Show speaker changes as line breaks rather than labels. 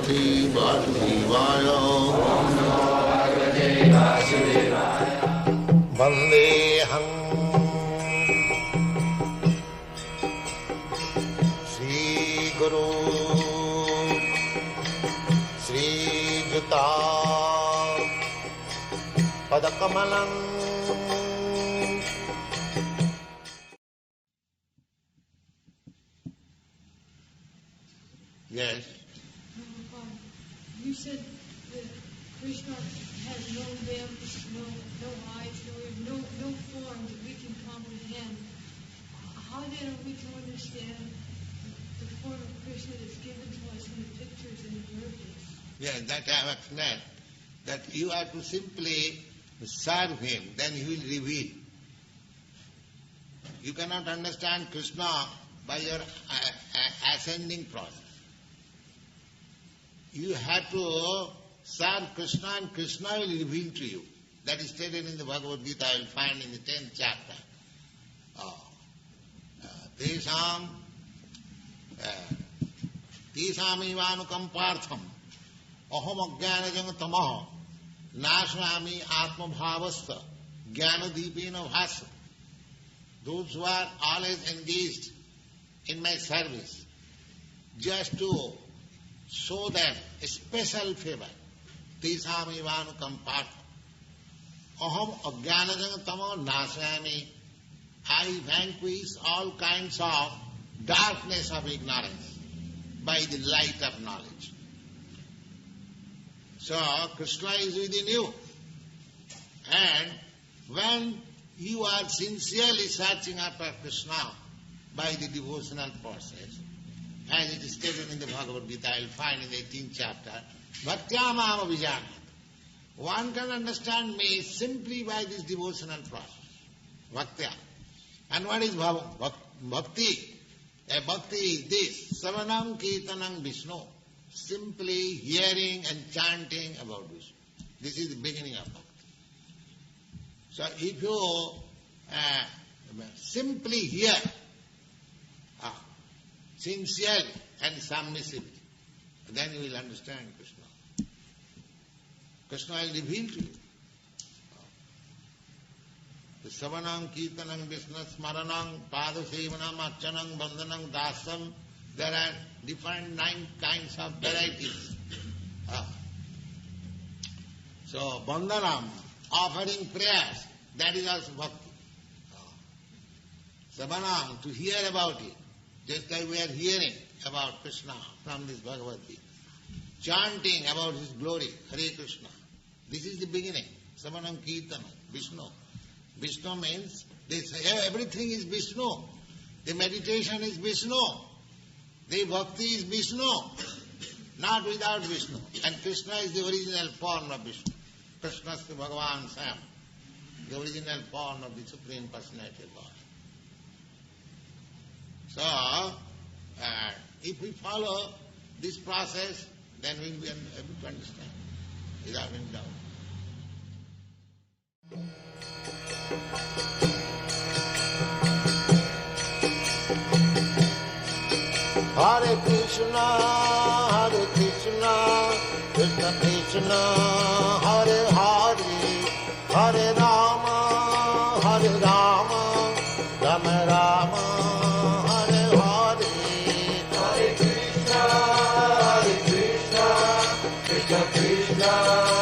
भगवते वासुदेवाय। वन्देऽहं श्रीगुरो श्रीयुता पदकमलं। Yes.
You said that Krishna has no limbs, no eyes, no form that we can comprehend. How then are we to understand the form of Krishna that's given to us in the pictures and the verses?
Yes, that I have explained. That you have to simply serve him, then he will reveal. You cannot understand Krishna by your ascending process. You have to serve Krishna and Krishna will reveal to you. That is stated in the Bhagavad Gita, I will find in the 10th chapter. Tesam ivanukampartham aham ajnanajam tamaha nashami atmabhavastha jnanadipena bhasa. Those who are always engaged in my service, just to show them a special favor. Tesam ivanukampartham aham ajnanajam tamaha nashami. I vanquish all kinds of darkness of ignorance by the light of knowledge. So Krishna is within you. And when you are sincerely searching after Krishna by the devotional process, as it is stated in the Bhagavad Gita, I will find in the 18th chapter, Bhaktya Mama Vijanat. One can understand me simply by this devotional process. Bhaktya. And what is bhakti? A bhakti is this, Savanam Kirtanam Vishnu, simply hearing and chanting about Vishnu. This is the beginning of bhakti. So if you simply hear, sincerely and submissively, then you will understand Krishna. Krishna will reveal to you. Savanam, Kirtanam, Vishnu, Smaranam, Padasevanam, Archanam, Bandhanam, Dasam. There are different 9 kinds of varieties. So, Bandhanam, offering prayers, that is also bhakti. Savanam, to hear about it, just like we are hearing about Krishna from this Bhagavad Gita. Chanting about his glory, Hare Krishna. This is the beginning. Savanam, Kirtanam, Vishnu. Vishnu means everything is Vishnu. The meditation is Vishnu. The bhakti is Vishnu. Not without Vishnu. And Krishna is the original form of Vishnu. Krishna is the Bhagavan Sam. The original form of the Supreme Personality of God. So, if we follow this process, then we will be able to understand without any doubt. Hare Krishna, Krishna Krishna, Hare Hare, Hare Rama, Rama Rama, Hare Hare. Hare Krishna, Krishna Krishna.